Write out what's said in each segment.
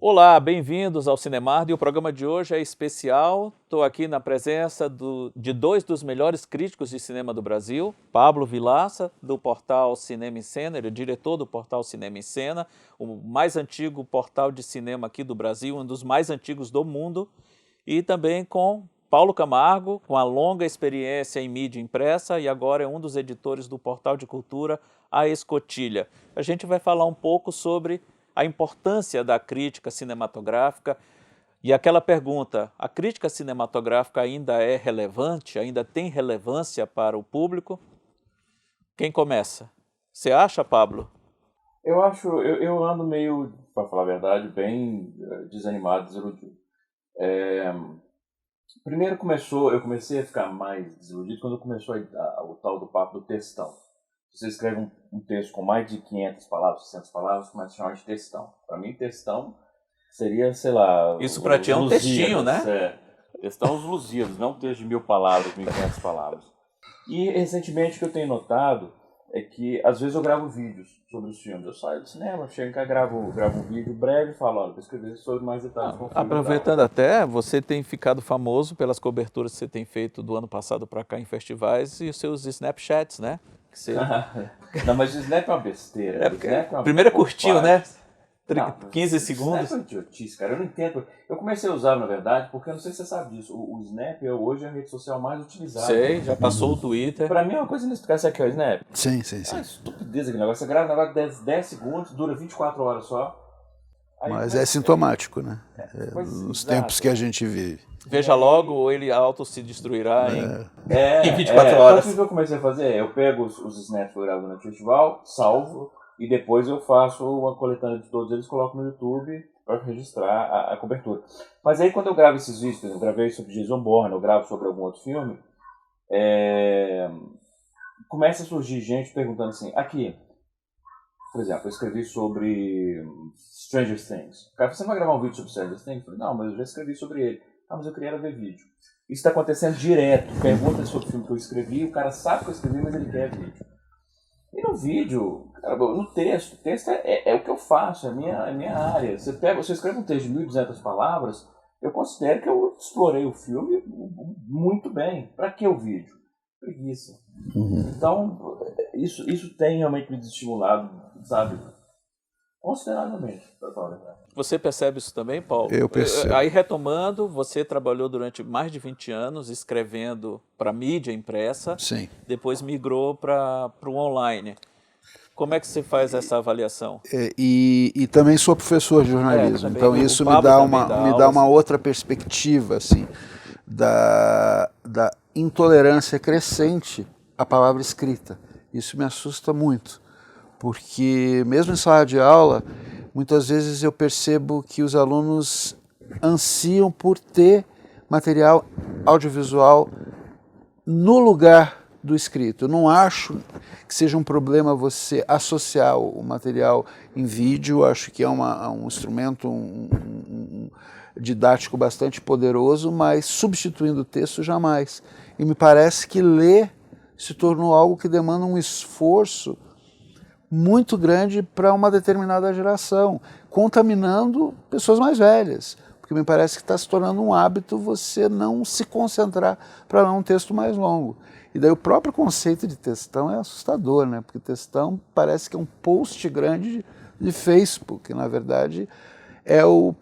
Olá, bem-vindos ao Cinemark e o programa de hoje é especial. Estou aqui na presença de dois dos melhores críticos de cinema do Brasil, Pablo Vilaça, do portal Cinema em Cena, ele é diretor do portal Cinema em Cena, o mais antigo portal de cinema aqui do Brasil, um dos mais antigos do mundo, e também com Paulo Camargo, com a longa experiência em mídia impressa e agora é um dos editores do portal de cultura A Escotilha. A gente vai falar um pouco sobre a importância da crítica cinematográfica e aquela pergunta, a crítica cinematográfica ainda é relevante, ainda tem relevância para o público? Quem começa? Você acha, Pablo? Eu ando meio, para falar a verdade, bem desanimado, desiludido. Primeiro eu comecei a ficar mais desiludido quando começou o tal do papo do textão. Você escreve um texto com mais de 500 palavras, 600 palavras, começa a chamar de textão. Para mim, textão seria, sei lá... Isso para ti é um textinho, né? Textão os Lusíadas, não um texto de 1000 palavras, 1500 palavras. E, recentemente, o que eu tenho notado é que, às vezes, eu gravo vídeos sobre os filmes. Eu saio do cinema, chego cá, gravo um vídeo breve e falo, olha, vou escrever sobre mais detalhes com o filme. Aproveitando até, você tem ficado famoso pelas coberturas que você tem feito do ano passado para cá em festivais e os seus Snapchats, né? Não, mas o Snap é uma besteira. Primeiro é curtinho, né? 15 segundos. Snap é uma idiotice, cara. Eu não entendo. Eu comecei a usar, na verdade, porque eu não sei se você sabe disso. O Snap hoje é a rede social mais utilizada. Sei, já passou o Twitter. Pra mim é uma coisa inexplicável. Sabe o que é o Snap? Sim. É uma estupidez aquele negócio. Você grava um negócio de 10 segundos, dura 24 horas só. Mas é sintomático, né? Nos tempos que a gente vive. Veja logo, ou ele auto se destruirá em 24 horas. Então, o que eu comecei a fazer? Eu pego os snaps que eu gravo no festival, salvo, e depois eu faço uma coletânea de todos eles, coloco no YouTube para registrar a cobertura. Mas aí quando eu gravo esses vídeos, por exemplo, eu gravei sobre Jason Bourne, eu gravo sobre algum outro filme, começa a surgir gente perguntando assim, aqui, por exemplo, eu escrevi sobre Stranger Things. O cara, você não vai gravar um vídeo sobre Stranger Things? Eu falei, não, mas eu já escrevi sobre ele. Ah, mas eu queria ver vídeo. Isso está acontecendo direto. Pergunta sobre o filme que eu escrevi, o cara sabe que eu escrevi, mas ele quer vídeo. E no vídeo, cara, no texto, o texto é o que eu faço, é a minha área. Você escreve um texto de 1.200 palavras, eu considero que eu explorei o filme muito bem. Para que o vídeo? Preguiça. Então, isso tem realmente me desestimulado, sabe? Consideravelmente, para falar a verdade. Você percebe isso também, Paulo? Eu percebo. Aí, retomando, você trabalhou durante mais de 20 anos escrevendo para mídia impressa. Sim. Depois migrou para o online. Como é que você faz essa avaliação? E também sou professor de jornalismo, também, então isso me dá uma outra perspectiva assim, da intolerância crescente à palavra escrita. Isso me assusta muito, porque mesmo em sala de aula, muitas vezes eu percebo que os alunos ansiam por ter material audiovisual no lugar do escrito. Eu não acho que seja um problema você associar o material em vídeo, acho que é um instrumento didático bastante poderoso, mas substituindo o texto jamais. E me parece que ler se tornou algo que demanda um esforço muito grande para uma determinada geração, contaminando pessoas mais velhas, porque me parece que está se tornando um hábito você não se concentrar para ler um texto mais longo. E daí o próprio conceito de textão é assustador, né? Porque textão parece que é um post grande de Facebook, que na verdade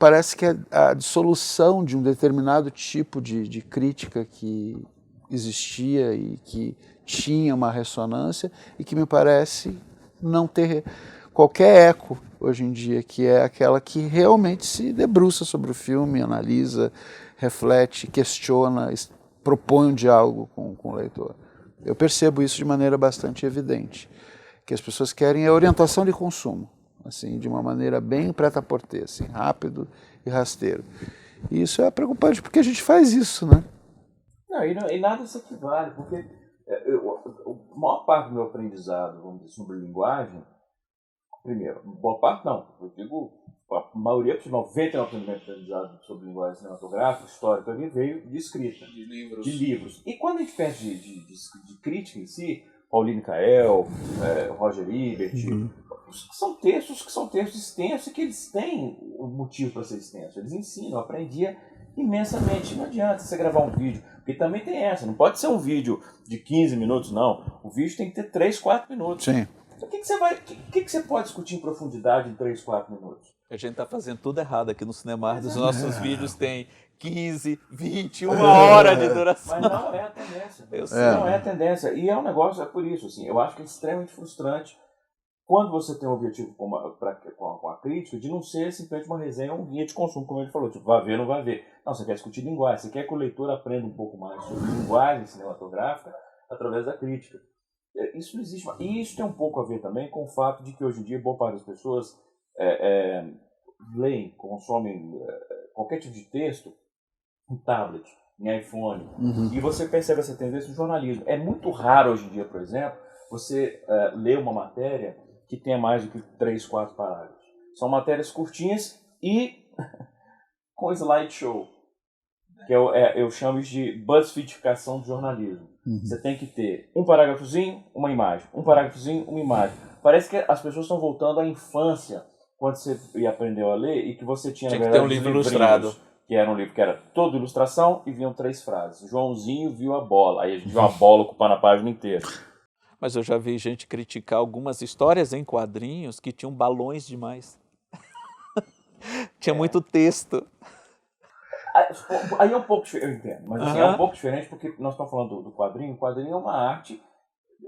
parece que é a dissolução de um determinado tipo de crítica que existia e que tinha uma ressonância e que me parece não ter qualquer eco hoje em dia, que é aquela que realmente se debruça sobre o filme, analisa, reflete, questiona, propõe um diálogo com o leitor. Eu percebo isso de maneira bastante evidente, que as pessoas querem a orientação de consumo, assim, de uma maneira bem prêt-à-porter, assim, rápido e rasteiro. E isso é preocupante, porque a gente faz isso, né? Não, e nada se equivale, porque a maior parte do meu aprendizado, vamos dizer, sobre linguagem, primeiro, boa parte não, eu digo, a maioria, 99% do meu aprendizado sobre linguagem cinematográfica, histórica, veio de escrita, De livros. de livros. E quando a gente pensa de crítica em si, Pauline Kael, Roger Ebert, são textos que são textos extensos e que eles têm um motivo para ser extensos. Eles ensinam, eu aprendia imensamente. Não adianta você gravar um vídeo, porque também tem essa, não pode ser um vídeo de 15 minutos, não. O vídeo tem que ter 3, 4 minutos. Sim. Então, o que você pode discutir em profundidade em 3, 4 minutos? A gente está fazendo tudo errado aqui no Cinemark. Os nossos vídeos têm 15, 20, 1 hora de duração. Mas não é a tendência. Eu sei. Não é a tendência. E é um negócio, é por isso, assim, eu acho que é extremamente frustrante quando você tem um objetivo com a crítica de não ser simplesmente uma resenha ou um guia de consumo, como ele falou, tipo, vai ver, não vai ver. Não, você quer discutir linguagem, você quer que o leitor aprenda um pouco mais sobre linguagem cinematográfica através da crítica. Isso não existe. E isso tem um pouco a ver também com o fato de que hoje em dia boa parte das pessoas leem, consomem qualquer tipo de texto em tablet, em iPhone. E você percebe essa tendência no jornalismo. É muito raro hoje em dia, por exemplo, você ler uma matéria que tenha mais do que 3, 4 parágrafos. São matérias curtinhas e com slideshow, que eu chamo isso de BuzzFeedificação do jornalismo. Você tem que ter um parágrafozinho, uma imagem, um parágrafozinho, uma imagem. Parece que as pessoas estão voltando à infância, quando você aprendeu a ler e que você tinha, Tinha na que verdade, ter um livro ilustrado. que era um livro que era toda ilustração e vinham 3 frases. Joãozinho viu a bola. Aí a gente viu uma bola ocupando a página inteira. Mas eu já vi gente criticar algumas histórias em quadrinhos que tinham balões demais. Tinha muito texto. Aí é um pouco diferente, eu entendo, mas assim, é um pouco diferente porque nós estamos falando do quadrinho. O quadrinho é uma arte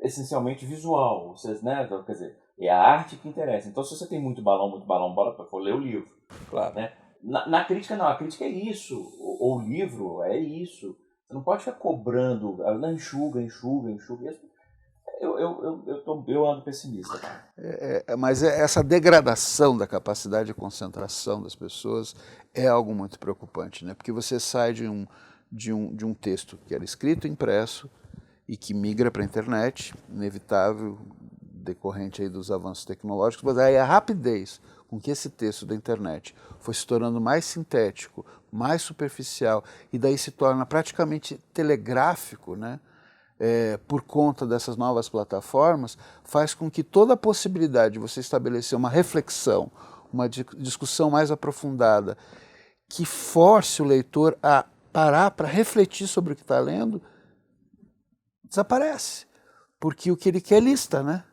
essencialmente visual, vocês, né? Quer dizer, é a arte que interessa. Então, se você tem muito balão, bora para ler o livro. Claro. Né? Na crítica, não. A crítica é isso. Ou o livro é isso. Você não pode ficar cobrando. Ela enxuga. Eu ando pessimista. Mas essa degradação da capacidade de concentração das pessoas é algo muito preocupante, né? Porque você sai de um texto que era escrito, impresso, e que migra para a internet, inevitável, decorrente aí dos avanços tecnológicos, mas aí a rapidez com que esse texto da internet foi se tornando mais sintético, mais superficial, e daí se torna praticamente telegráfico, né? Por conta dessas novas plataformas, faz com que toda a possibilidade de você estabelecer uma reflexão, uma discussão mais aprofundada, que force o leitor a parar para refletir sobre o que está lendo, desaparece. Porque o que ele quer é lista, né?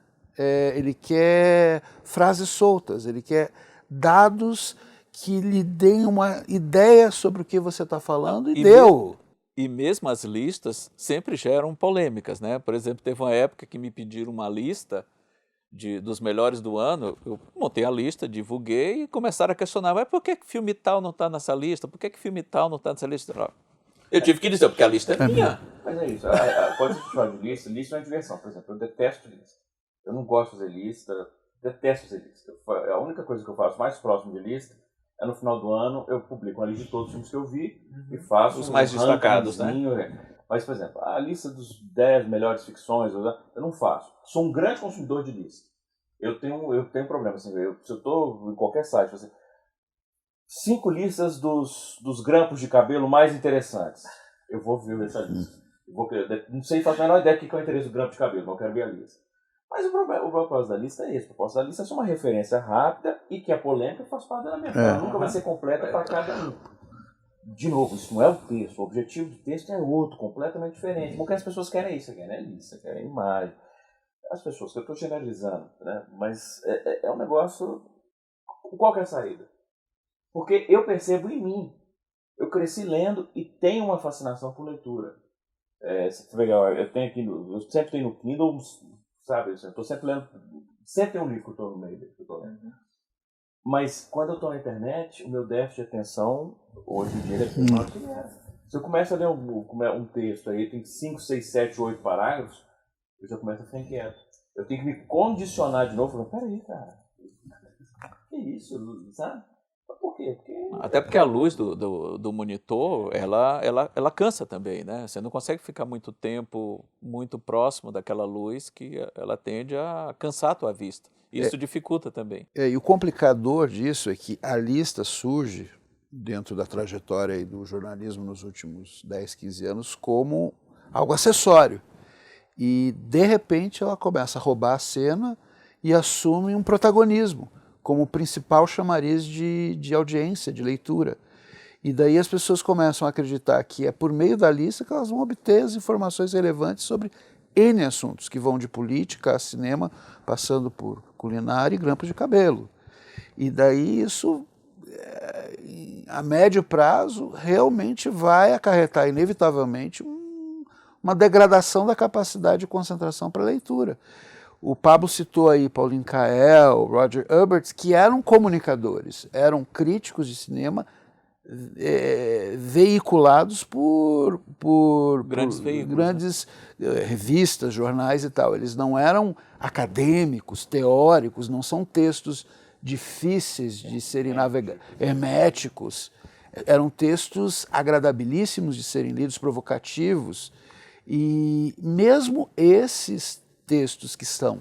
Ele quer frases soltas, ele quer dados que lhe deem uma ideia sobre o que você está falando e deu. E mesmo as listas sempre geram polêmicas, né? Por exemplo, teve uma época que me pediram uma lista dos melhores do ano, eu montei a lista, divulguei e começaram a questionar, mas por que filme tal não está nessa lista? Por que filme tal não está nessa lista? Eu tive que dizer, porque a lista é minha. Mas é isso. Quando você fala de lista é uma diversão. Por exemplo, eu detesto lista. Eu não gosto de fazer lista, detesto fazer lista. A única coisa que eu faço mais próximo de lista é no final do ano eu publico uma lista de todos os filmes que eu vi e faço os mais destacados, né? Mas, por exemplo, a lista dos 10 melhores ficções, eu não faço. Sou um grande consumidor de lista. Eu tenho problema, assim, se eu estou em qualquer site, assim, 5 listas dos grampos de cabelo mais interessantes. Eu vou ver essa lista. Não sei fazer a menor ideia do que é o interesse do grampo de cabelo, mas eu quero ver a lista. Mas o propósito da lista é esse. O propósito da lista é só uma referência rápida e que a polêmica faz parte da minha vida. Nunca vai ser completa para cada um. De novo, isso não é o texto. O objetivo do texto é outro, completamente diferente. Porque as pessoas querem isso, querem lista, querem imagem. As pessoas, que eu estou generalizando, né? Mas é um negócio... Qual que é a saída? Porque eu percebo em mim. Eu cresci lendo e tenho uma fascinação por leitura. Eu tenho aqui eu sempre tenho no Kindle, sabe? Eu estou sempre lendo. Sempre tem um livro que eu estou no meio dele que eu estou lendo. Mas quando eu estou na internet, o meu déficit de atenção, hoje em dia, é menor do que era. Se eu começo a ler um texto aí, tem 5, 6, 7, 8 parágrafos, eu já começo a ficar inquieto. Eu tenho que me condicionar de novo, falando, peraí, cara, que isso, sabe? Por quê? Até porque a luz do monitor, ela cansa também, né? Você não consegue ficar muito tempo muito próximo daquela luz que ela tende a cansar a tua vista. Isso dificulta também. E o complicador disso é que a lista surge dentro da trajetória aí do jornalismo nos últimos 10, 15 anos como algo acessório. E, de repente, ela começa a roubar a cena e assume um protagonismo como principal chamariz de audiência, de leitura. E daí as pessoas começam a acreditar que é por meio da lista que elas vão obter as informações relevantes sobre N assuntos, que vão de política a cinema, passando por culinária e grampos de cabelo. E daí isso, a médio prazo, realmente vai acarretar, inevitavelmente, uma degradação da capacidade de concentração para a leitura. O Pablo citou aí Pauline Kael, Roger Ebert, que eram comunicadores, eram críticos de cinema veiculados por grandes veículos, grandes revistas, jornais e tal. Eles não eram acadêmicos, teóricos, não são textos difíceis de serem navegados, herméticos. Eram textos agradabilíssimos de serem lidos, provocativos. E mesmo esses textos que são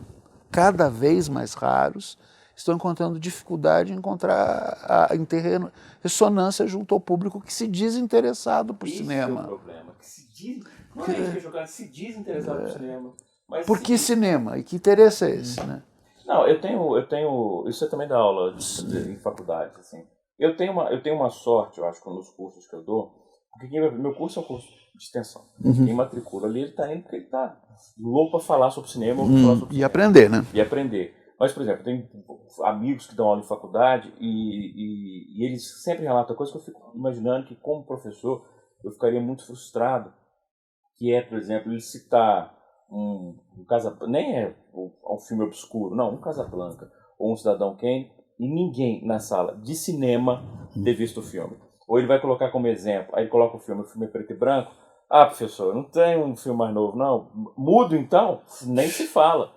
cada vez mais raros, estão encontrando dificuldade em encontrar em terreno ressonância junto ao público que se diz interessado por cinema. Esse é o problema, que se diz, não é isso que é jogado, se diz interessado por cinema. Mas por que cinema? E que interesse é esse, né? Não, eu tenho, isso é também da aula em faculdade, assim. Eu tenho uma sorte, eu acho, nos cursos que eu dou, porque meu curso é um curso de extensão. Quem matricula ali, ele está indo porque ele está louco para falar sobre cinema. E aprender, né? E aprender. Mas, por exemplo, eu tenho amigos que dão aula em faculdade e eles sempre relatam coisas que eu fico imaginando que, como professor, eu ficaria muito frustrado, que é, por exemplo, ele citar um Casablanca, nem é um filme obscuro, não, um Casablanca ou um Cidadão Kane, e ninguém na sala de cinema ter visto o filme. Ou ele vai colocar como exemplo, aí ele coloca o filme é preto e branco. Ah, professor, não tem um filme mais novo, não. Mudo, então? Nem se fala.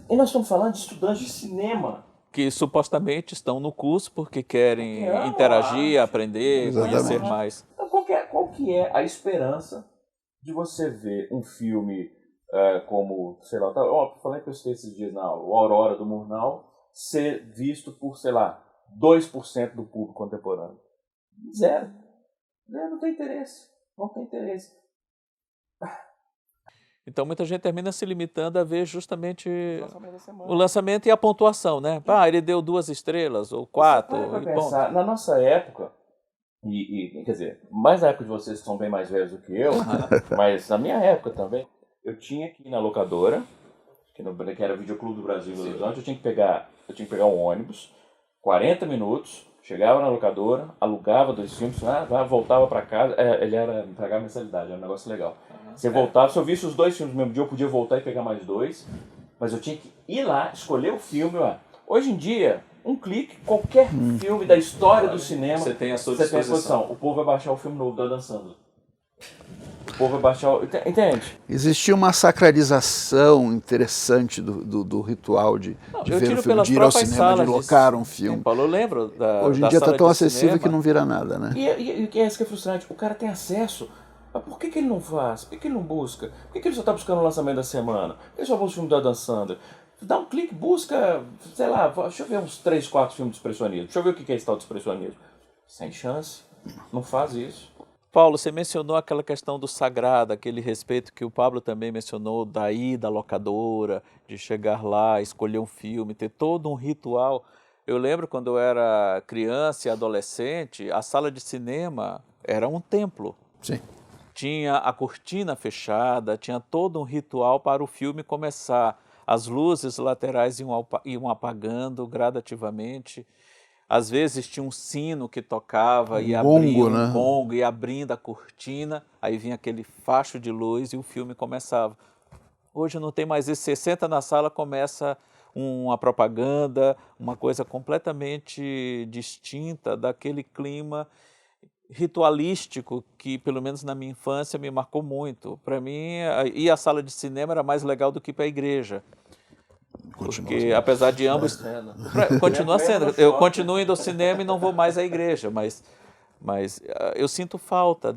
E nós estamos falando de estudantes de cinema. Que supostamente estão no curso porque querem interagir, aprender, conhecer mais. Então, qual que é a esperança de você ver um filme como, sei lá, falei que eu citei esses dias na aula, o Aurora do Murnau, ser visto por, sei lá, 2% do público contemporâneo? Zero. Não tem interesse. Não tem interesse. Então muita gente termina se limitando a ver justamente o lançamento e a pontuação, né? Ah, ele deu 2 estrelas ou 4. Pensar, na nossa época, quer dizer, mais na época de vocês que são bem mais velhos do que eu, mas na minha época também, eu tinha que ir na locadora, que era o Videoclube do Brasil em Belo Horizonte, eu tinha que pegar um ônibus, 40 minutos, chegava na locadora, alugava 2 filmes, voltava para casa, pagava mensalidade, era um negócio legal. Você voltava, se eu visse os 2 filmes no mesmo dia, eu podia voltar e pegar mais 2, mas eu tinha que ir lá, escolher o filme. Hoje em dia, um clique, qualquer filme da história do cinema, você tem à sua disposição. O povo vai baixar o filme novo da Dan Sandler. O povo vai baixar, entende? Existia uma sacralização interessante do ritual de ver um filme, de ir ao cinema, de locar um filme. Paulo, eu lembro Hoje em dia está tão acessível que não vira nada, né? E é isso que é frustrante. O cara tem acesso. Mas por que ele não faz? Por que ele não busca? Por que ele só está buscando o lançamento da semana? Por que ele só busca o filme da Dan Sandler? Dá um clique, busca, sei lá, deixa eu ver uns 3, 4 filmes de expressionismo. Deixa eu ver o que é esse tal de expressionismo. Sem chance. Não faz isso. Paulo, você mencionou aquela questão do sagrado, aquele respeito que o Pablo também mencionou, da ida à locadora, de chegar lá, escolher um filme, ter todo um ritual. Eu lembro quando eu era criança e adolescente, a sala de cinema era um templo. Sim. Tinha a cortina fechada, tinha todo um ritual para o filme começar. As luzes laterais iam apagando gradativamente. Às vezes tinha um sino que tocava e abria um gongo e abrindo a cortina, aí vinha aquele facho de luz e o filme começava. Hoje não tem mais isso, você senta na sala, começa uma propaganda, uma coisa completamente distinta daquele clima ritualístico que, pelo menos na minha infância, me marcou muito. Para mim, ir à sala de cinema era mais legal do que ir para a igreja. Porque apesar de ambos... Continua sendo. Eu continuo indo ao cinema e não vou mais à igreja, mas eu sinto falta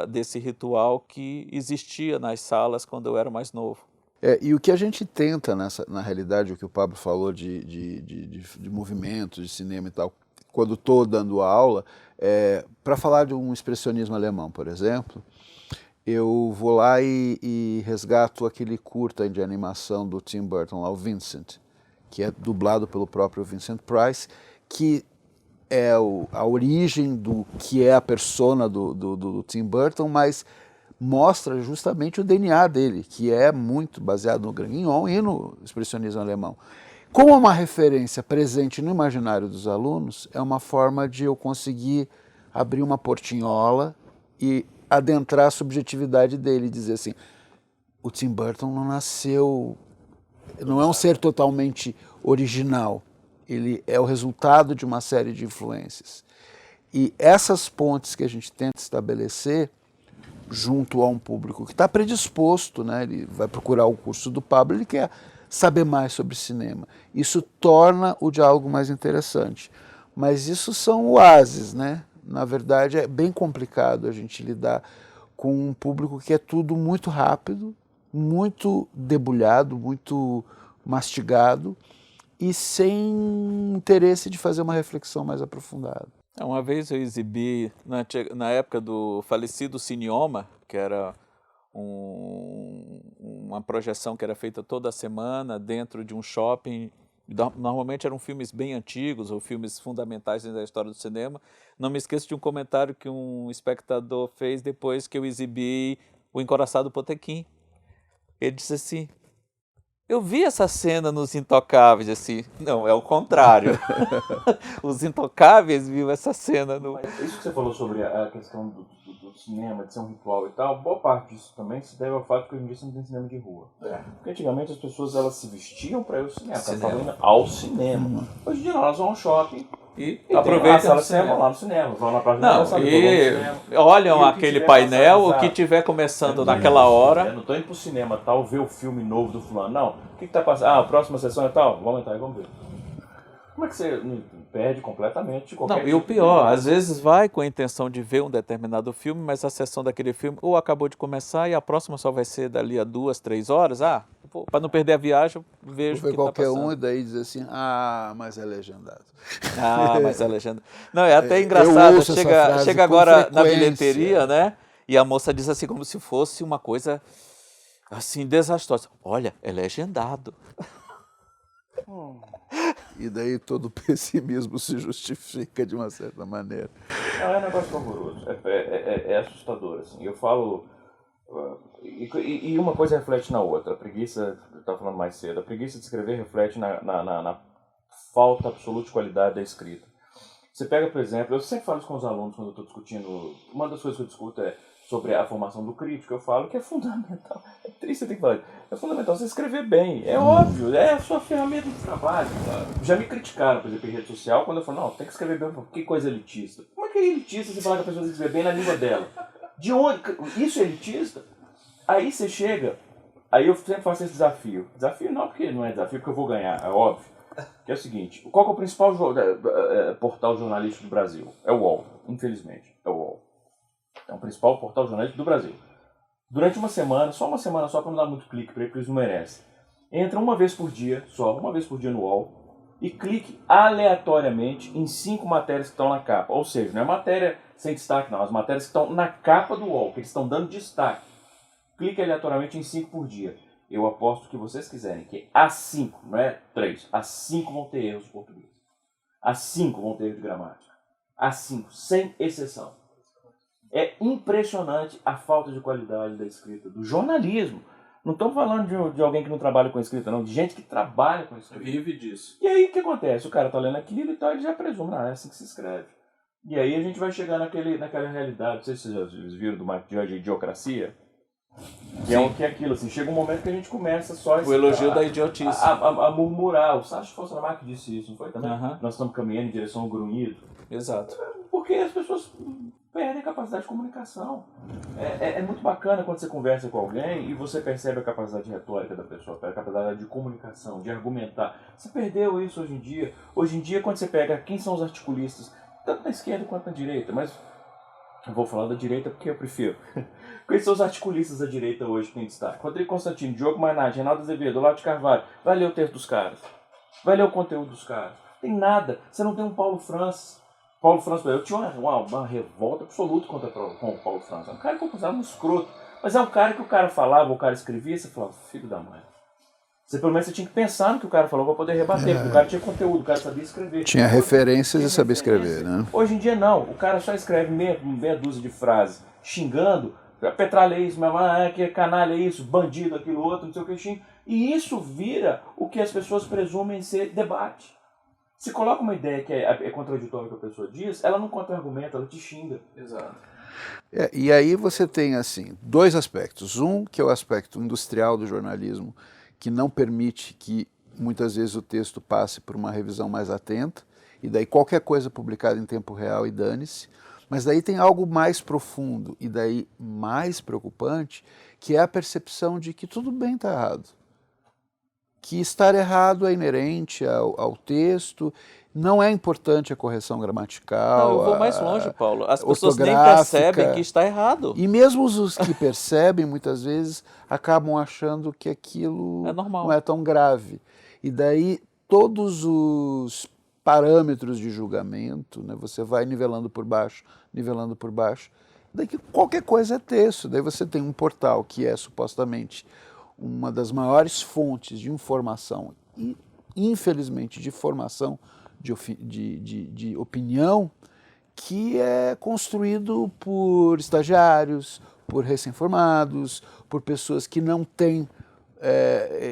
desse ritual que existia nas salas quando eu era mais novo. E o que a gente tenta, na realidade, o que o Pablo falou de movimento, de cinema e tal, quando estou dando aula, para falar de um expressionismo alemão, por exemplo, eu vou lá e resgato aquele curta de animação do Tim Burton, lá, o Vincent, que é dublado pelo próprio Vincent Price, que é a origem do que é a persona do Tim Burton, mas mostra justamente o DNA dele, que é muito baseado no Grand Guignol e no expressionismo alemão. Como é uma referência presente no imaginário dos alunos, é uma forma de eu conseguir abrir uma portinhola e adentrar a subjetividade dele, dizer assim, o Tim Burton não é um ser totalmente original, ele é o resultado de uma série de influências. E essas pontes que a gente tenta estabelecer junto a um público que está predisposto, né, ele vai procurar o curso do Pablo, ele quer saber mais sobre cinema. Isso torna o diálogo mais interessante. Mas isso são oásis, né? Na verdade, é bem complicado a gente lidar com um público que é tudo muito rápido, muito debulhado, muito mastigado e sem interesse de fazer uma reflexão mais aprofundada. Uma vez eu exibi, na época do falecido Cineoma, que era uma projeção que era feita toda semana dentro de um shopping. Normalmente eram filmes bem antigos ou filmes fundamentais da história do cinema. Não me esqueço de um comentário que um espectador fez depois que eu exibi O Encoraçado Potemkin. Ele disse assim, eu vi essa cena nos Intocáveis, assim, não, é o contrário. Os Intocáveis viram essa cena. Mas isso que você falou sobre a questão do cinema, de ser um ritual e tal, boa parte disso também se deve ao fato que hoje em dia você não tem cinema de rua. Porque antigamente as pessoas elas se vestiam para ir ao cinema, estavam indo ao cinema. Hoje em dia não, elas vão ao shopping e aproveitam a sala de cinema lá no cinema, vão na parte da sala olham aquele painel, o que tiver começando naquela hora. Eu não estou indo pro cinema tal, ver o filme novo do fulano, não. O que está passando? A próxima sessão é tal? Vamos entrar e vamos ver. Como é que você perde completamente de qualquer E o pior, às vezes vai com a intenção de ver um determinado filme, mas a sessão daquele filme ou acabou de começar e a próxima só vai ser dali a 2, 3 horas. Para não perder a viagem, eu vejo o que está qualquer passando. E daí dizer assim, mas é legendado. Mas é legendado. Não, é até engraçado, chega agora na bilheteria, né? E a moça diz assim, como se fosse uma coisa assim, desastrosa. Olha, é legendado. E daí todo o pessimismo se justifica de uma certa maneira. Não, é um negócio horroroso, é assustador, assim. Eu falo, e uma coisa reflete na outra. A preguiça, eu estava falando mais cedo, a preguiça de escrever reflete na falta absoluta de qualidade da escrita. Você pega, por exemplo, eu sempre falo isso com os alunos quando eu estou discutindo, uma das coisas que eu discuto é sobre a formação do crítico, eu falo que é fundamental, é triste você ter que falar isso, é fundamental você escrever bem, é óbvio, é a sua ferramenta de trabalho. Já me criticaram, por exemplo, em rede social, quando eu falo, não, tem que escrever bem, que coisa elitista. Como é que é elitista você falar que a pessoa tem que escrever bem na língua dela? De onde? Isso é elitista? Aí você chega, aí eu sempre faço esse desafio. Desafio não, porque não é desafio, porque eu vou ganhar, é óbvio. Que é o seguinte, qual que é o principal portal jornalístico do Brasil? É o UOL, infelizmente, é o UOL. É o principal portal jornalístico do Brasil. Durante uma semana só para não dar muito clique para ele, porque eles não merecem. Entra uma vez por dia no UOL, e clique aleatoriamente em 5 matérias que estão na capa. Ou seja, não é matéria sem destaque, não. As matérias que estão na capa do UOL, que eles estão dando destaque. Clique aleatoriamente em 5 por dia. Eu aposto que vocês quiserem que as 5, não é 3, as 5 vão ter erros de português. As 5 vão ter erro de gramática. As 5, sem exceção. É impressionante a falta de qualidade da escrita, do jornalismo. Não estou falando de alguém que não trabalha com escrita, não. De gente que trabalha com escrita. Vive disso. E aí o que acontece? O cara está lendo aquilo e tal, ele já presume, é assim que se escreve. E aí a gente vai chegar naquela realidade. Não sei se vocês viram do Mike Judge, Idiocracia. Que é aquilo, assim, chega um momento que a gente começa só o elogio da idiotice. A murmurar. O Sacha Fonseca disse isso, não foi também? Uhum. Nós estamos caminhando em direção ao grunhido. Exato. Porque as pessoas perdem a capacidade de comunicação. É muito bacana quando você conversa com alguém e você percebe a capacidade retórica da pessoa, a capacidade de comunicação, de argumentar. Você perdeu isso hoje em dia. Hoje em dia, quando você pega quem são os articulistas, tanto na esquerda quanto na direita, mas eu vou falar da direita porque eu prefiro. Quais são os articulistas da direita hoje que tem destaque? Rodrigo Constantino, Diogo Mainardi, Reinaldo Azevedo, Olavo de Carvalho. Vai ler o texto dos caras. Vai ler o conteúdo dos caras. Tem nada. Você não tem um Paulo Francis. Paulo Francis, eu tinha uma revolta absoluta com o Paulo Francis. É um cara que eu considerava um escroto. Mas é um cara que o cara falava, o cara escrevia, você falava, filho da mãe. Você pelo menos você tinha que pensar no que o cara falou para poder rebater, porque o cara tinha conteúdo, o cara sabia escrever. Tinha referências e sabia escrever, né? Hoje em dia não, o cara só escreve meia dúzia de frases xingando, petralha isso, que canalha isso, bandido, aquilo outro, não sei o que xinga. E isso vira o que as pessoas presumem ser debate. Se coloca uma ideia que é contraditória com a pessoa diz, ela não contra-argumenta, ela te xinga. Exato. E aí você tem assim dois aspectos. Um, que é o aspecto industrial do jornalismo, que não permite que muitas vezes o texto passe por uma revisão mais atenta, e daí qualquer coisa publicada em tempo real e dane-se. Mas daí tem algo mais profundo e daí mais preocupante, que é a percepção de que tudo bem está errado. Que estar errado é inerente ao texto, não é importante a correção gramatical. Não, eu vou mais longe, Paulo. As pessoas nem percebem que está errado. E mesmo os que percebem, muitas vezes, acabam achando que aquilo é normal. Não é tão grave. E daí todos os parâmetros de julgamento, né, você vai nivelando por baixo, daí que qualquer coisa é texto. Daí você tem um portal que é supostamente uma das maiores fontes de informação e, infelizmente, de formação de opinião, que é construído por estagiários, por recém-formados, por pessoas que não têm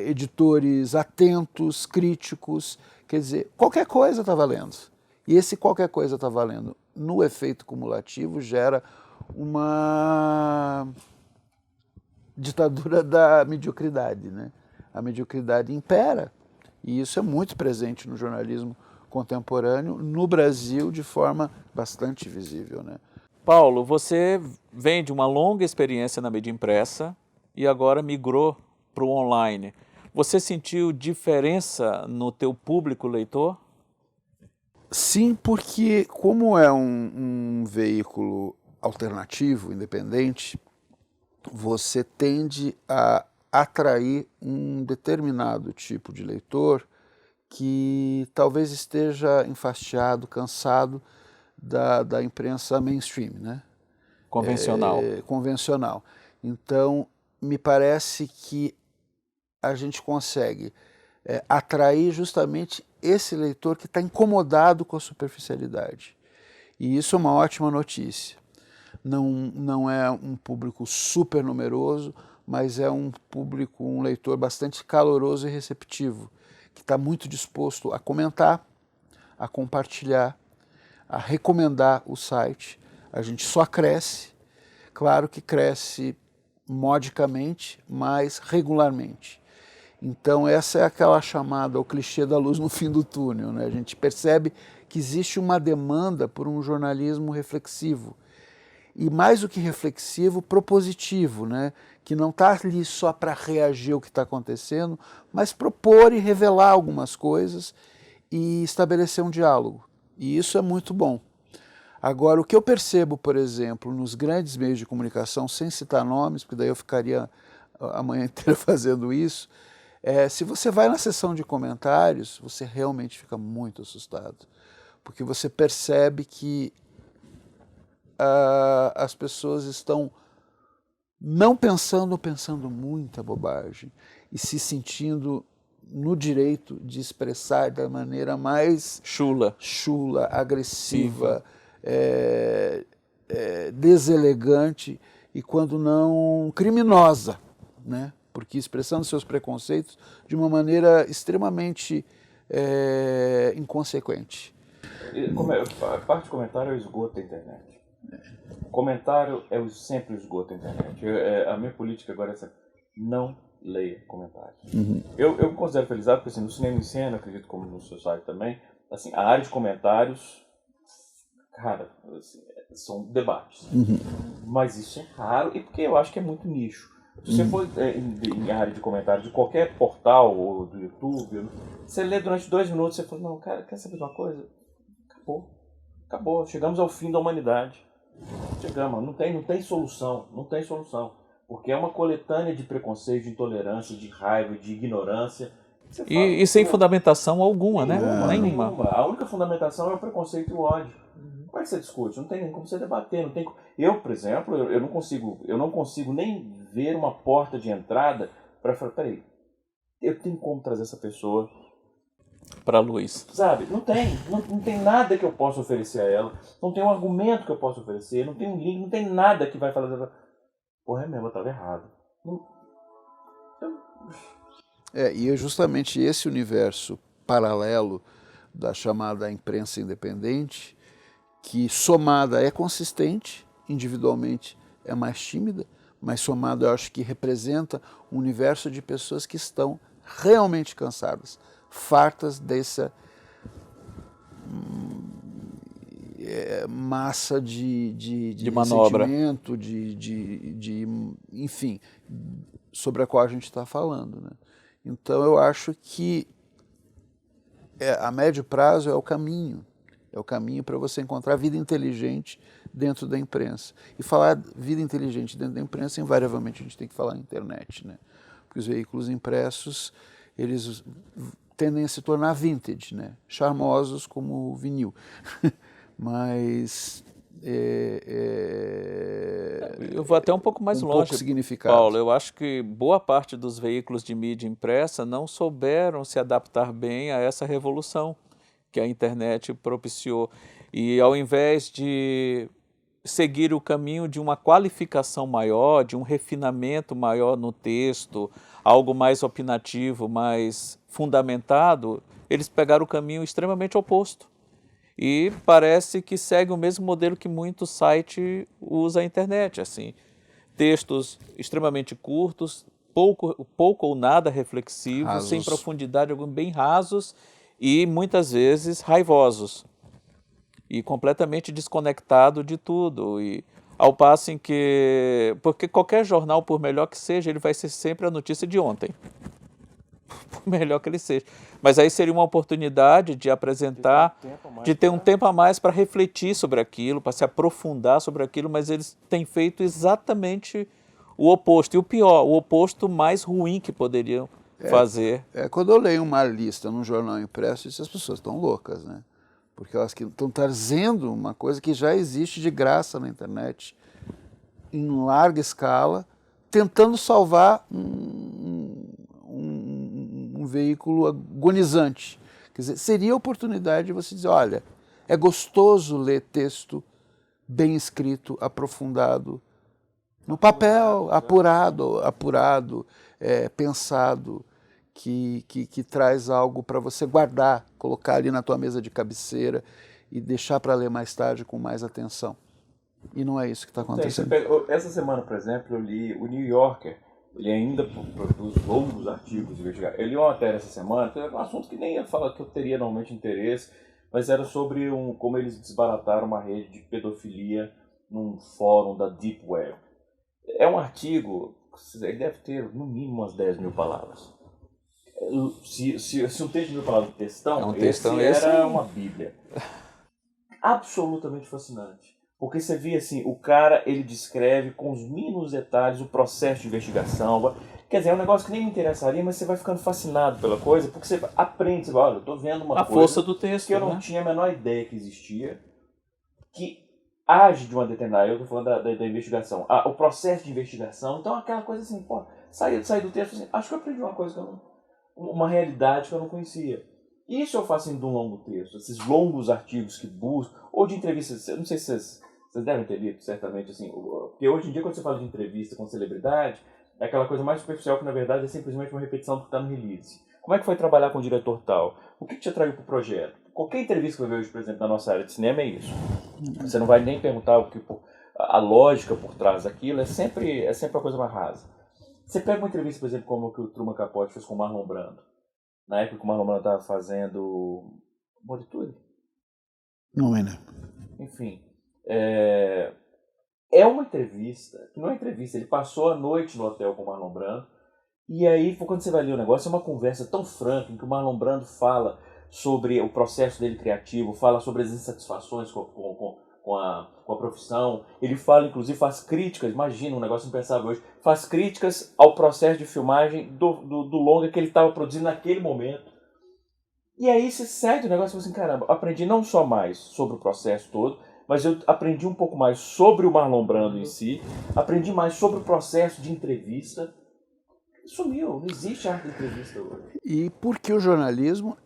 editores atentos, críticos. Quer dizer, qualquer coisa está valendo. E esse qualquer coisa está valendo, no efeito cumulativo, gera uma ditadura da mediocridade, né? A mediocridade impera, e isso é muito presente no jornalismo contemporâneo, no Brasil, de forma bastante visível, né? Paulo, você vem de uma longa experiência na mídia impressa e agora migrou para o online. Você sentiu diferença no teu público leitor? Sim, porque como é um veículo alternativo, independente, você tende a atrair um determinado tipo de leitor que talvez esteja enfastiado, cansado da imprensa mainstream, né? Convencional. Convencional. Então, me parece que a gente consegue atrair justamente esse leitor que está incomodado com a superficialidade. E isso é uma ótima notícia. Não é um público super numeroso, mas é um público, um leitor bastante caloroso e receptivo, que está muito disposto a comentar, a compartilhar, a recomendar o site. A gente só cresce, claro que cresce modicamente, mas regularmente. Então essa é aquela chamada, o clichê da luz no fim do túnel, né? A gente percebe que existe uma demanda por um jornalismo reflexivo, e mais do que reflexivo, propositivo, né? Que não está ali só para reagir ao que está acontecendo, mas propor e revelar algumas coisas e estabelecer um diálogo. E isso é muito bom. Agora, o que eu percebo, por exemplo, nos grandes meios de comunicação, sem citar nomes, porque daí eu ficaria a manhã inteira fazendo isso, se você vai na seção de comentários, você realmente fica muito assustado, porque você percebe que as pessoas estão não pensando muita bobagem e se sentindo no direito de expressar da maneira mais chula, agressiva, deselegante e, quando não, criminosa, né? Porque expressando seus preconceitos de uma maneira extremamente inconsequente. A parte de comentário é o esgoto da internet. Comentário é sempre o esgoto da internet. A minha política agora é essa: não leia comentários. Uhum. Eu me considero felizado porque, assim, no Cinema em Cena, acredito como no seu site também, assim, a área de comentários cara, assim, são debates. Mas isso é raro e porque eu acho que é muito nicho. Se você for em área de comentário de qualquer portal ou do YouTube, você lê durante 2 minutos e você fala, não, cara, quer saber de uma coisa? Acabou. Acabou. Chegamos ao fim da humanidade. Chegamos. Não tem solução. Não tem solução. Porque é uma coletânea de preconceito, de intolerância, de raiva, de ignorância. Você fala, E sem fundamentação alguma, né? Nenhuma. A única fundamentação é o preconceito e o ódio. Como é que você discute? Não tem nem como você debater. Não tem... Eu, por exemplo, eu não consigo nem ver uma porta de entrada para falar, peraí, eu tenho como trazer essa pessoa para a luz. Sabe? Não tem nada que eu possa oferecer a ela. Não tem um argumento que eu possa oferecer. Não tem um link, não tem nada que vai falar. Porra, é mesmo, eu estava errado. E é justamente esse universo paralelo da chamada imprensa independente, que somada é consistente, individualmente é mais tímida, mas somada eu acho que representa um universo de pessoas que estão realmente cansadas, fartas dessa massa de manobra, ressentimento, enfim, sobre a qual a gente está falando, né? Então eu acho que a médio prazo é o caminho para você encontrar vida inteligente dentro da imprensa. E falar vida inteligente dentro da imprensa, invariavelmente a gente tem que falar na internet, né? Porque os veículos impressos, eles tendem a se tornar vintage, né? Charmosos como o vinil. Mas eu vou até um pouco mais longe, pouco significado. Paulo. Eu acho que boa parte dos veículos de mídia impressa não souberam se adaptar bem a essa revolução que a internet propiciou. E ao invés de seguir o caminho de uma qualificação maior, de um refinamento maior no texto, algo mais opinativo, mais fundamentado, eles pegaram o caminho extremamente oposto. E parece que segue o mesmo modelo que muito site usa a internet, assim, textos extremamente curtos, pouco ou nada reflexivos, rasos, sem profundidade, bem rasos e muitas vezes raivosos e completamente desconectado de tudo. E ao passo em que, porque qualquer jornal, por melhor que seja, ele vai ser sempre a notícia de ontem, por melhor que ele seja. Mas aí seria uma oportunidade de apresentar, de ter um tempo a mais para refletir sobre aquilo, para se aprofundar sobre aquilo, mas eles têm feito exatamente o oposto. E o pior, o oposto mais ruim que poderiam fazer. Quando eu leio uma lista num jornal impresso, essas pessoas estão loucas, né? Porque elas estão trazendo uma coisa que já existe de graça na internet, em larga escala, tentando salvar um veículo agonizante. Quer dizer, seria a oportunidade de você dizer, olha, é gostoso ler texto bem escrito, aprofundado, no papel, apurado, pensado, que traz algo para você guardar, colocar ali na tua mesa de cabeceira e deixar para ler mais tarde com mais atenção. E não é isso que está acontecendo. Essa semana, por exemplo, eu li o New Yorker. Ele ainda produz longos artigos investigativos. Eu li uma matéria essa semana, que era um assunto que nem ia falar que eu teria normalmente interesse, mas era sobre como eles desbarataram uma rede de pedofilia num fórum da Deep Web. É um artigo, ele deve ter no mínimo umas 10 mil palavras. Se um texto de 1.000 palavras de textão, esse era uma bíblia. Absolutamente fascinante. Porque você vê assim, o cara, ele descreve com os mínimos detalhes o processo de investigação. Quer dizer, é um negócio que nem me interessaria, mas você vai ficando fascinado pela coisa, porque você aprende, você fala, olha, eu estou vendo uma coisa força do texto, que eu não tinha a menor ideia que existia, que age de uma determinada, eu estou falando da investigação, o processo de investigação, então aquela coisa assim, pô, sair do texto, assim, acho que eu aprendi uma coisa uma realidade que eu não conhecia. Isso eu faço de um longo texto, esses longos artigos que busco, ou de entrevistas, eu não sei se vocês devem ter lido, certamente, assim, porque hoje em dia quando você fala de entrevista com celebridade, é aquela coisa mais superficial que na verdade é simplesmente uma repetição do que está no release. Como é que foi trabalhar com o diretor tal? O que te atraiu para o projeto? Qualquer entrevista que eu vejo hoje, por exemplo, na nossa área de cinema é isso. Você não vai nem perguntar a lógica por trás daquilo, é sempre a coisa mais rasa. Você pega uma entrevista, por exemplo, como o que o Truman Capote fez com o Marlon Brando. Na época que o Marlon Brando estava fazendo Molitude. Não é, né? enfim. É uma entrevista, que não é entrevista, ele passou a noite no hotel com o Marlon Brando, e aí, quando você vai ler o negócio, é uma conversa tão franca, em que o Marlon Brando fala sobre o processo dele criativo, fala sobre as insatisfações com a profissão, ele fala, inclusive, faz críticas, imagina um negócio impensável hoje, faz críticas ao processo de filmagem do longa que ele estava produzindo naquele momento. E aí você sai do negócio e fala assim, caramba, aprendi não só mais sobre o processo todo, mas eu aprendi um pouco mais sobre o Marlon Brando em si, aprendi mais sobre o processo de entrevista. Sumiu, não existe arte de entrevista hoje. E porque o jornalismo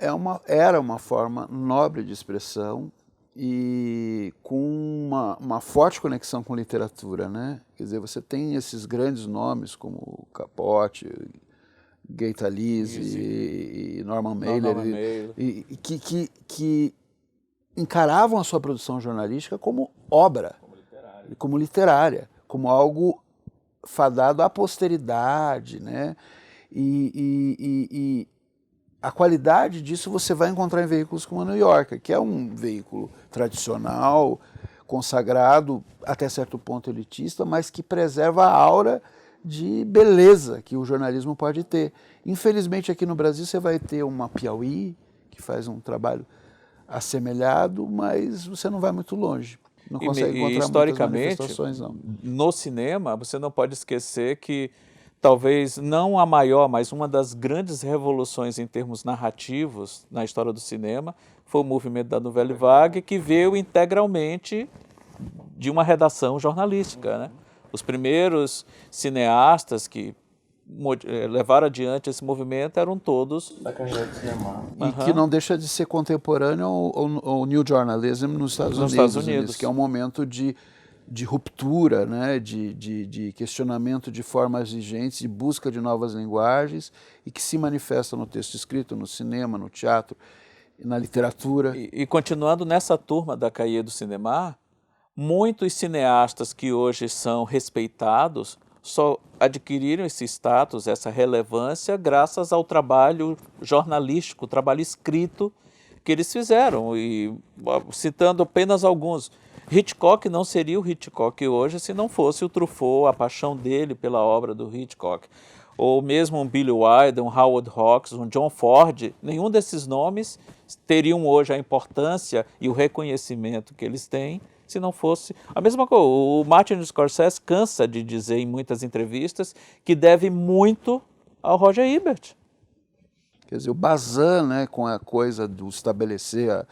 era uma forma nobre de expressão e com uma forte conexão com literatura, né? Quer dizer, você tem esses grandes nomes como Capote, Gay Talese e Norman Mailer, que encaravam a sua produção jornalística como obra, como literária, como algo fadado à posteridade, né? E a qualidade disso você vai encontrar em veículos como a New Yorker, que é um veículo tradicional, consagrado, até certo ponto elitista, mas que preserva a aura de beleza que o jornalismo pode ter. Infelizmente aqui no Brasil você vai ter uma Piauí, que faz um trabalho assemelhado, mas você não vai muito longe. Não consegue encontrar historicamente, muitas manifestações, não. No cinema, você não pode esquecer que talvez não a maior, mas uma das grandes revoluções em termos narrativos na história do cinema foi o movimento da Nouvelle Vague, que veio integralmente de uma redação jornalística, né? Os primeiros cineastas que levaram adiante esse movimento eram todos da carreira de cinema. E que não deixa de ser contemporâneo ao New Journalism nos Estados Unidos, que é um momento de ruptura, né, de questionamento de formas vigentes, de busca de novas linguagens e que se manifesta no texto escrito, no cinema, no teatro, na literatura. E continuando nessa turma da Cahiers du Cinéma, muitos cineastas que hoje são respeitados só adquiriram esse status, essa relevância, graças ao trabalho jornalístico, trabalho escrito que eles fizeram. E citando apenas alguns, Hitchcock não seria o Hitchcock hoje se não fosse o Truffaut, a paixão dele pela obra do Hitchcock. Ou mesmo um Billy Wilder, um Howard Hawks, um John Ford, nenhum desses nomes teriam hoje a importância e o reconhecimento que eles têm se não fosse... A mesma coisa, o Martin Scorsese cansa de dizer em muitas entrevistas que deve muito ao Roger Ebert. Quer dizer, o Bazin, né, com a coisa do estabelecer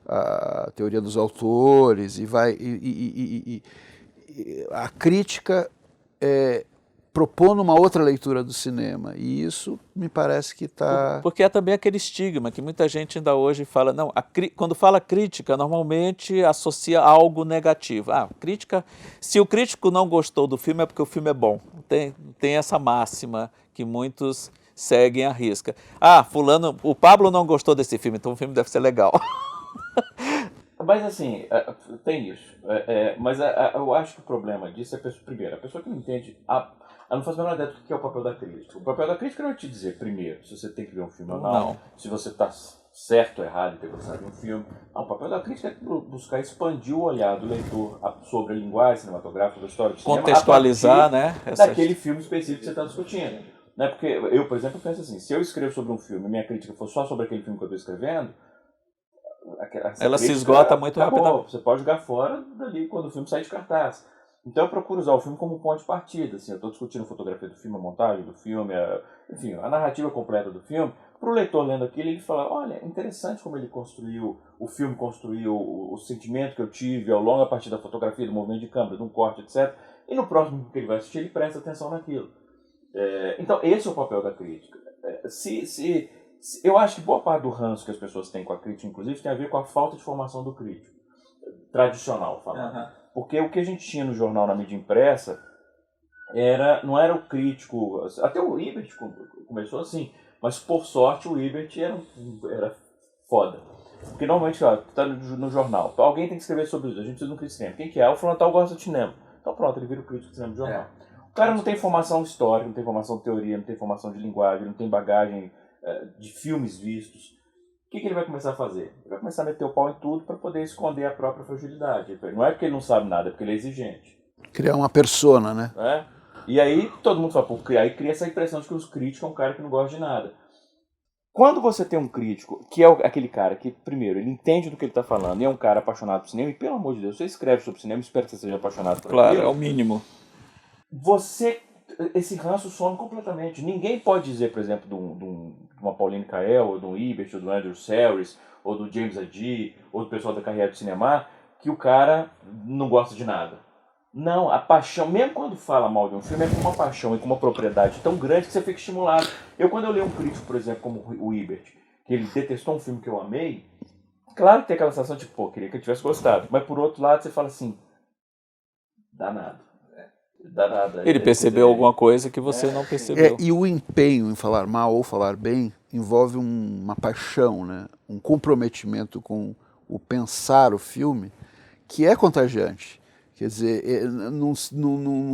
a teoria dos autores a crítica propondo uma outra leitura do cinema, e isso me parece que está... Porque é também aquele estigma que muita gente ainda hoje fala, não, quando fala crítica, normalmente associa a algo negativo. Crítica, se o crítico não gostou do filme é porque o filme é bom. Tem essa máxima que muitos seguem à risca. Fulano, o Pablo não gostou desse filme, então o filme deve ser legal. Mas assim, tem isso. Mas eu acho que o problema disso é a pessoa que não entende... Ela não faz a menor ideia do que é o papel da crítica. O papel da crítica não é te dizer, primeiro, se você tem que ver um filme ou não. Se você está certo ou errado em ter gostado de um filme. Não, o papel da crítica é buscar expandir o olhar do leitor sobre a linguagem cinematográfica, da história do cinema. Contextualizar, né? Daquele filme específico que você está discutindo. Né? Porque eu, por exemplo, penso assim, se eu escrevo sobre um filme e minha crítica for só sobre aquele filme que eu estou escrevendo, ela se esgota muito rapidamente. Você pode jogar fora dali quando o filme sai de cartaz. Então eu procuro usar o filme como ponto de partida. Assim, eu estou discutindo a fotografia do filme, a montagem do filme, enfim, a narrativa completa do filme. Para o leitor lendo aquilo, ele fala, olha, interessante como ele construiu, o filme construiu o sentimento que eu tive ao longo a partir da fotografia, do movimento de câmera, de um corte, etc. E no próximo que ele vai assistir, ele presta atenção naquilo. Então esse é o papel da crítica. Eu acho que boa parte do ranço que as pessoas têm com a crítica, inclusive, tem a ver com a falta de formação do crítico, tradicional falando. Porque o que a gente tinha no jornal, na mídia impressa, não era o crítico... Até o Ebert começou assim, mas por sorte o Ebert era foda. Porque normalmente, está no jornal, alguém tem que escrever sobre isso, a gente precisa de um crítico de cinema. Quem que é? O fulano tal gosta de cinema. Então pronto, ele vira o crítico de cinema do jornal. O cara não tem formação histórica, não tem formação de teoria, não tem formação de linguagem, não tem bagagem de filmes vistos. que ele vai começar a fazer? Ele vai começar a meter o pau em tudo para poder esconder a própria fragilidade. Não é porque ele não sabe nada, é porque ele é exigente. Criar uma persona, né? Né? E aí todo mundo fala, pô, aí cria essa impressão de que os críticos é um cara que não gosta de nada. Quando você tem um crítico, que é aquele cara que, primeiro, ele entende do que ele está falando, e é um cara apaixonado por cinema, e pelo amor de Deus, você escreve sobre cinema, espero que você seja apaixonado por Claro, aquilo. é o mínimo. Esse ranço some completamente. Ninguém pode dizer, por exemplo, de uma Pauline Kael, ou de um Ebert, ou do Andrew Serres, ou do James Agee, ou do pessoal da carreira de cinema, que o cara não gosta de nada. Não, a paixão, mesmo quando fala mal de um filme, é com uma paixão e com uma propriedade tão grande que você fica estimulado. Quando eu leio um crítico, por exemplo, como o Ebert, que ele detestou um filme que eu amei, claro que tem aquela sensação de, pô, queria que eu tivesse gostado. Mas por outro lado, você fala assim, danado. Danado. Ele percebeu alguma coisa que você não percebeu. E o empenho em falar mal ou falar bem envolve uma paixão, né? Um comprometimento com o pensar o filme, que é contagiante. Quer dizer, não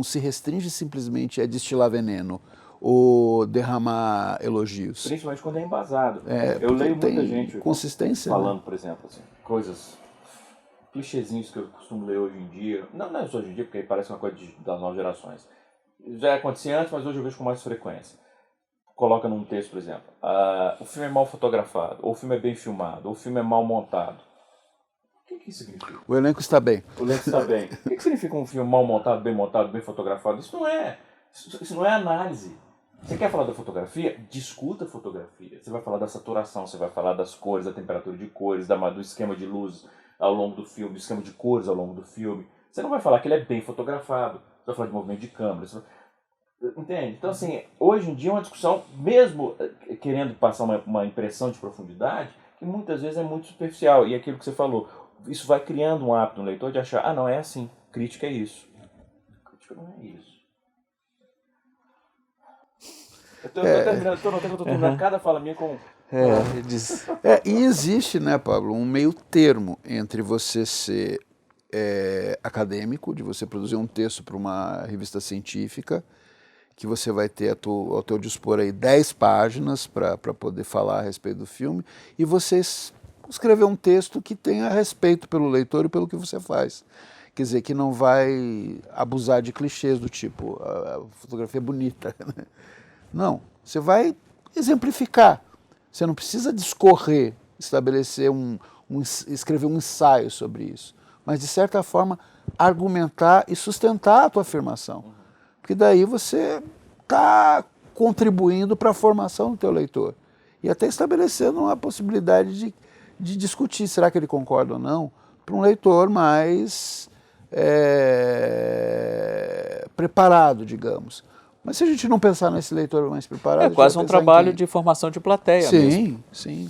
se restringe simplesmente a destilar veneno ou derramar elogios. Principalmente quando é embasado. Eu leio muita gente consistência, falando, né? por exemplo, assim, coisas, clichêzinhos que eu costumo ler hoje em dia. Não é só hoje em dia, porque aí parece uma coisa das novas gerações. Já acontecia antes, mas hoje eu vejo com mais frequência. Coloca num texto, por exemplo, o filme é mal fotografado, ou o filme é bem filmado, ou o filme é mal montado. O que isso significa? O elenco está bem. O elenco está bem. O que significa um filme mal montado, bem fotografado? Isso não é análise. Você quer falar da fotografia? Discuta a fotografia. Você vai falar da saturação, você vai falar das cores, da temperatura de cores, do esquema de luz ao longo do filme, do esquema de cores ao longo do filme. Você não vai falar que ele é bem fotografado. Você vai falar de movimento de câmera. Entende? Então, assim, hoje em dia é uma discussão, mesmo querendo passar uma impressão de profundidade, que muitas vezes é muito superficial. E aquilo que você falou, isso vai criando um hábito no leitor de achar, não é assim, crítica é isso. Crítica não é isso. Eu tô terminando cada fala minha com... E existe, né, Pablo, um meio termo entre você ser acadêmico, de você produzir um texto para uma revista científica, que você vai ter ao teu dispor aí 10 páginas para poder falar a respeito do filme, e você escrever um texto que tenha respeito pelo leitor e pelo que você faz. Quer dizer, que não vai abusar de clichês do tipo, a fotografia é bonita. Né? Não, você vai exemplificar. Você não precisa discorrer, estabelecer escrever um ensaio sobre isso, mas de certa forma argumentar e sustentar a tua afirmação. Porque daí você está contribuindo para a formação do teu leitor. E até estabelecendo uma possibilidade de discutir, será que ele concorda ou não, para um leitor mais preparado, digamos. Mas se a gente não pensar nesse leitor mais preparado... É quase um trabalho de formação de plateia mesmo. Sim.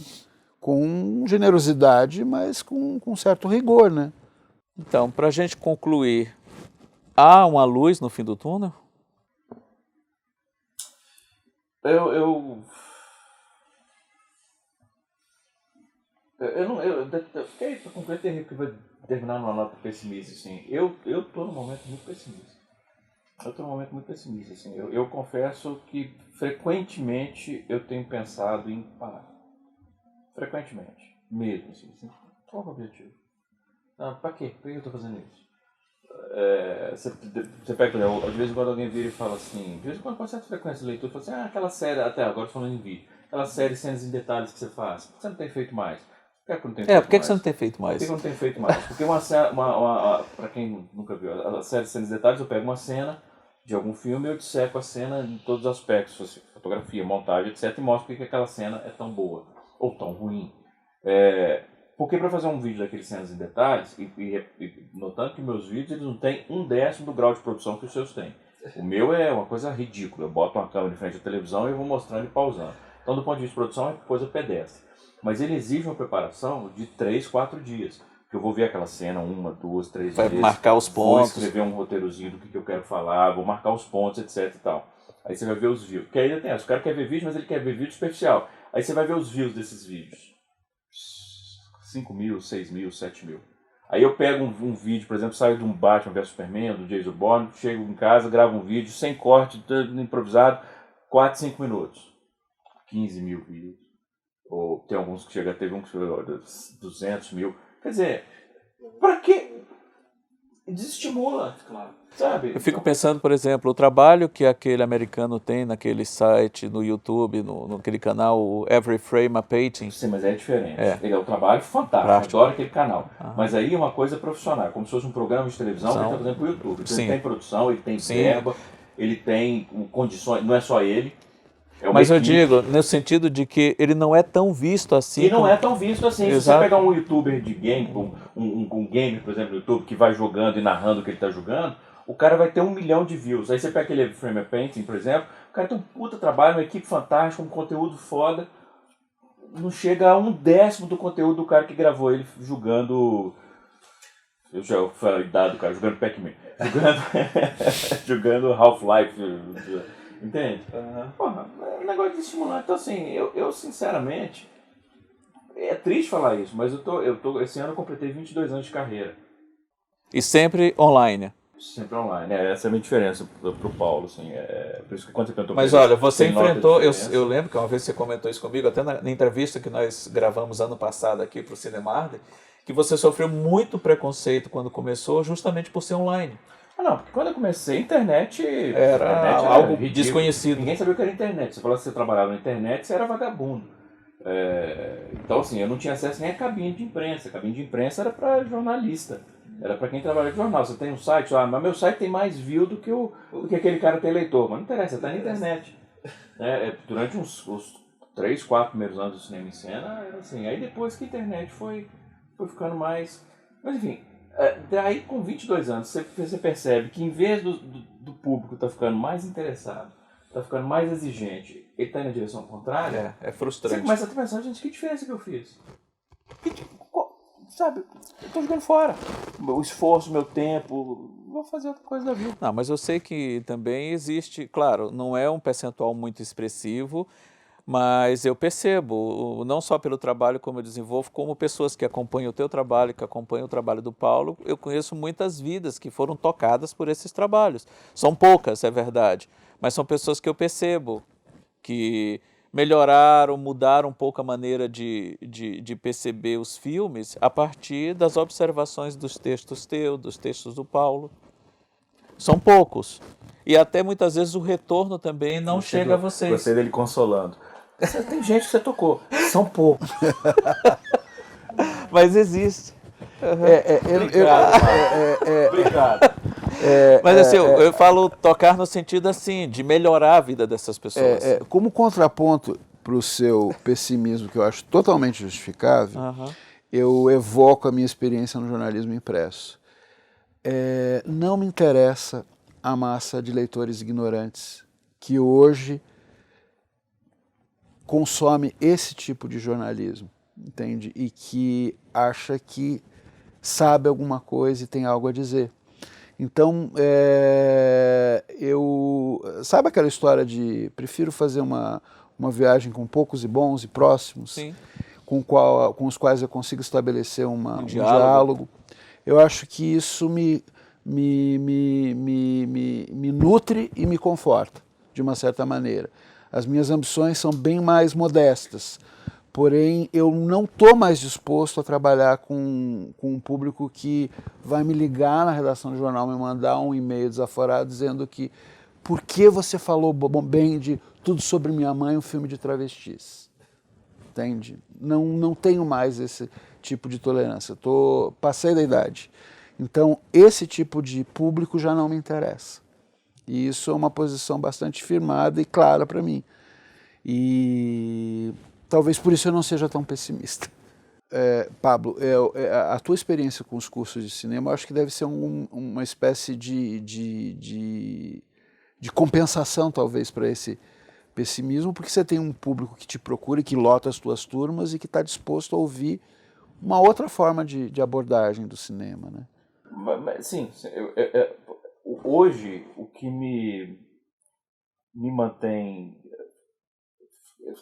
Com generosidade, mas com certo rigor, né? Então, para a gente concluir, há uma luz no fim do túnel? Fiquei terrível que vai terminar numa nota pessimista, assim. Eu tô num momento muito pessimista. Assim. Eu confesso que frequentemente eu tenho pensado em parar. Frequentemente. Mesmo, assim. Qual é o objetivo? Pra quê? Por que eu tô fazendo isso? Você pega, de vez em quando alguém vira e fala assim, de vez em quando com certa frequência o leitor fala assim, aquela série, até agora falando em vídeo, aquela série Cenas em Detalhes que você faz, por que você não tem feito mais? Por que você não tem feito mais? Por que você não tem feito mais? Porque pra quem nunca viu, a série Cenas em Detalhes, eu pego uma cena de algum filme e eu disseco a cena em todos os aspectos, assim, fotografia, montagem, etc, e mostro porque aquela cena é tão boa, ou tão ruim. Porque para fazer um vídeo daqueles Cenas em Detalhes, e notando que meus vídeos eles não têm 1/10 do grau de produção que os seus têm. O meu é uma coisa ridícula. Eu boto uma câmera em frente à televisão e eu vou mostrando e pausando. Então, do ponto de vista de produção, é coisa pedestre. Mas ele exige uma preparação de 3, 4 dias. Porque eu vou ver aquela cena 1, 2, 3 Vai vezes. marcar os pontos. Vou escrever um roteirozinho do que eu quero falar, vou marcar os pontos, etc e tal. Aí você vai ver os views. Porque ainda tem essa. O cara quer ver vídeo, mas ele quer ver vídeo superficial. Aí você vai ver os views desses vídeos. 5 mil, 6 mil, 7 mil. Aí eu pego um vídeo, por exemplo, saio de um Batman vs Superman, do Jason Bourne, chego em casa, gravo um vídeo sem corte, improvisado, 4, 5 minutos. 15 mil views. Ou tem alguns que teve um que chegou a 200 mil. Quer dizer, pra quê? Desestimula, claro. Sabe? Eu fico pensando, por exemplo, o trabalho que aquele americano tem naquele site, no YouTube, naquele canal, o Every Frame a Painting. Sim, mas é diferente. É. Ele é um trabalho fantástico, Prático. adoro aquele canal. Mas aí é uma coisa profissional, como se fosse um programa de televisão que ele está fazendo para o YouTube. Então Sim. ele tem produção, ele tem Sim. verba, ele tem condições, não é só ele. É uma Mas eu equipe. digo, no sentido de que ele não é tão visto assim. E não é tão visto assim. Se Exato. você pegar um youtuber de game, um gamer, por exemplo, no YouTube, que vai jogando e narrando o que ele está jogando, o cara vai ter 1 milhão de views. Aí você pega aquele Frame a Painting, por exemplo, o cara tem um puta trabalho, uma equipe fantástica, um conteúdo foda. Não chega a 1/10 do conteúdo do cara que gravou ele jogando. Eu já falei dado, cara, jogando Pac-Man. Jogando Half-Life. Entende? Porra, é um negócio de estimular. Então, assim, eu sinceramente. É triste falar isso, mas esse ano eu completei 22 anos de carreira. E sempre online. Sempre online. Essa é a minha diferença pro Paulo, assim. Por isso que quando você perguntou. Mas olha, você tem nota de enfrentou, diferença. eu lembro que uma vez você comentou isso comigo, até na entrevista que nós gravamos ano passado aqui para o Cinemark, que você sofreu muito preconceito quando começou, justamente por ser online. Não, porque quando eu comecei, a internet Era algo ridículo. desconhecido. Ninguém sabia o que era internet. Você falava que você trabalhava na internet, você era vagabundo. Então, assim, eu não tinha acesso nem à cabine de imprensa. A cabine de imprensa era para jornalista. Era para quem trabalha com jornal. Você tem um site, mas meu site tem mais view do que aquele cara tem leitor. Mas não interessa, tá na internet. Durante uns 3, 4 primeiros anos do cinema em cena, era assim. Aí depois que a internet foi ficando mais... Mas enfim, daí com 22 anos você percebe que em vez do público tá ficando mais interessado, tá ficando mais exigente, ele tá indo na direção contrária. É frustrante. Você começa a pensar, gente, que diferença que eu fiz? Sabe, eu tô jogando fora. O esforço, meu tempo, vou fazer outra coisa da vida. Não, mas eu sei que também existe, claro, não é um percentual muito expressivo, mas eu percebo, não só pelo trabalho como eu desenvolvo, como pessoas que acompanham o teu trabalho, que acompanham o trabalho do Paulo, eu conheço muitas vidas que foram tocadas por esses trabalhos. São poucas, é verdade, mas são pessoas que eu percebo que melhoraram, mudaram um pouco a maneira de perceber os filmes a partir das observações dos textos teus, dos textos do Paulo. São poucos. E até muitas vezes o retorno também não chega a vocês. Gostei dele consolando. Tem gente que você tocou. São poucos. Mas existe. Obrigado. Mas assim, eu falo tocar no sentido assim, de melhorar a vida dessas pessoas. Como contraponto para o seu pessimismo, que eu acho totalmente justificável, eu evoco a minha experiência no jornalismo impresso. Não me interessa a massa de leitores ignorantes que hoje consome esse tipo de jornalismo, entende? E que acha que sabe alguma coisa e tem algo a dizer. Então, sabe aquela história de prefiro fazer uma viagem com poucos e bons e próximos, Sim. com os quais eu consigo estabelecer um diálogo. Eu acho que isso me nutre e me conforta, de uma certa maneira. As minhas ambições são bem mais modestas, porém eu não estou mais disposto a trabalhar com um público que vai me ligar na redação do jornal, me mandar um e-mail desaforado dizendo que por que você falou bem de Tudo Sobre Minha Mãe, um filme de travestis? Entende? Não tenho mais esse tipo de tolerância, passei da idade. Então, esse tipo de público já não me interessa. E isso é uma posição bastante firmada e clara para mim. E talvez por isso eu não seja tão pessimista. Pablo, a tua experiência com os cursos de cinema, eu acho que deve ser uma espécie de compensação, talvez, para esse pessimismo, porque você tem um público que te procura e que lota as tuas turmas e que está disposto a ouvir uma outra forma de abordagem do cinema, né? Sim, hoje o que me mantém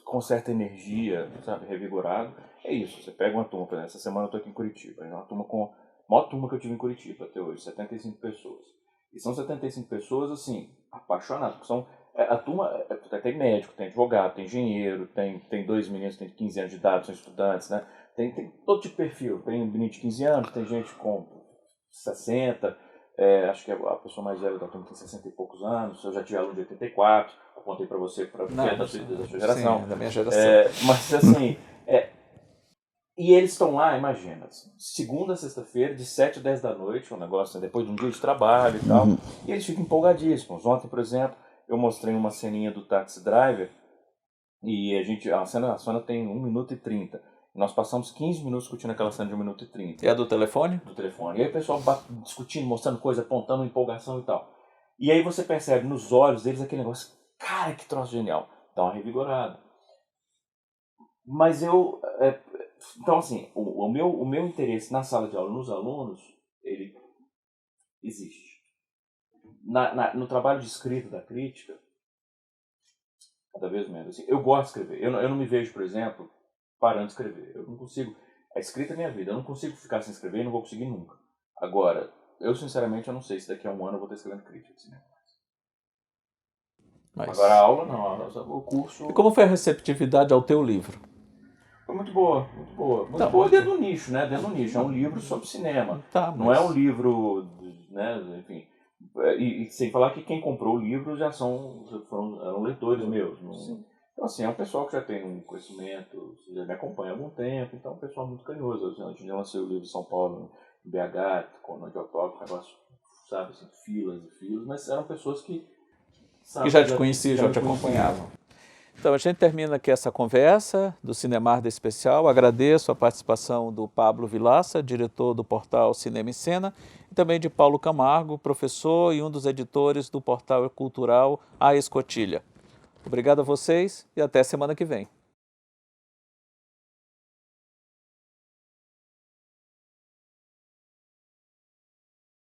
com certa energia, sabe, revigorado, é isso. Você pega uma turma, por exemplo, essa semana eu estou aqui em Curitiba, é uma turma a maior turma que eu tive em Curitiba até hoje, 75 pessoas. E são 75 pessoas, assim, apaixonadas, porque são A turma tem médico, tem advogado, tem engenheiro, tem dois meninos, tem 15 anos de idade, são estudantes, né? Tem todo tipo de perfil. Tem menino de 15 anos, tem gente com 60, acho que a pessoa mais velha da turma tem 60 e poucos anos. Eu já tive aluno de 84, apontei para você, para da sua geração. Sim, da minha geração. Mas assim, e eles estão lá, imagina, segunda a sexta-feira, de 7 a 10 da noite, um negócio, né, depois de um dia de trabalho e tal, e eles ficam empolgadíssimos. Ontem, por exemplo, eu mostrei uma ceninha do Taxi Driver, e a cena tem 1 minuto e 30. Nós passamos 15 minutos discutindo aquela cena de 1 minuto e 30. E a do telefone? Do telefone. E aí o pessoal discutindo, mostrando coisa, apontando empolgação e tal. E aí você percebe nos olhos deles aquele negócio, cara, que troço genial. Dá uma revigorada. Mas então assim, o meu interesse na sala de aula, nos alunos, ele existe. No trabalho de escrita da crítica, cada vez menos. Assim, eu gosto de escrever. Eu não me vejo, por exemplo, parando de escrever. Eu não consigo. A escrita é minha vida. Eu não consigo ficar sem escrever e não vou conseguir nunca. Agora, eu sinceramente eu não sei se daqui a um ano eu vou estar escrevendo crítica de cinema. Agora a aula não, o curso... E como foi a receptividade ao teu livro? Foi muito boa, muito boa. Muito boa dentro do nicho, né? Dentro do nicho. É um livro sobre cinema. Não é um livro, né? Enfim... E sem falar que quem comprou o livro eram leitores meus. Então, assim, é um pessoal que já tem um conhecimento, já me acompanha há algum tempo, então é um pessoal muito carinhoso. A gente já lancei o livro em São Paulo, em BH, com o de autógrafo, negócio, sabe, assim, filas e filas, mas eram pessoas que... Sabe, que já te conheciam, já te acompanhavam. Então, a gente termina aqui essa conversa do Cinemarda Especial. Agradeço a participação do Pablo Vilaça, diretor do portal Cinema em Cena, e também de Paulo Camargo, professor e um dos editores do portal cultural A Escotilha. Obrigado a vocês e até semana que vem.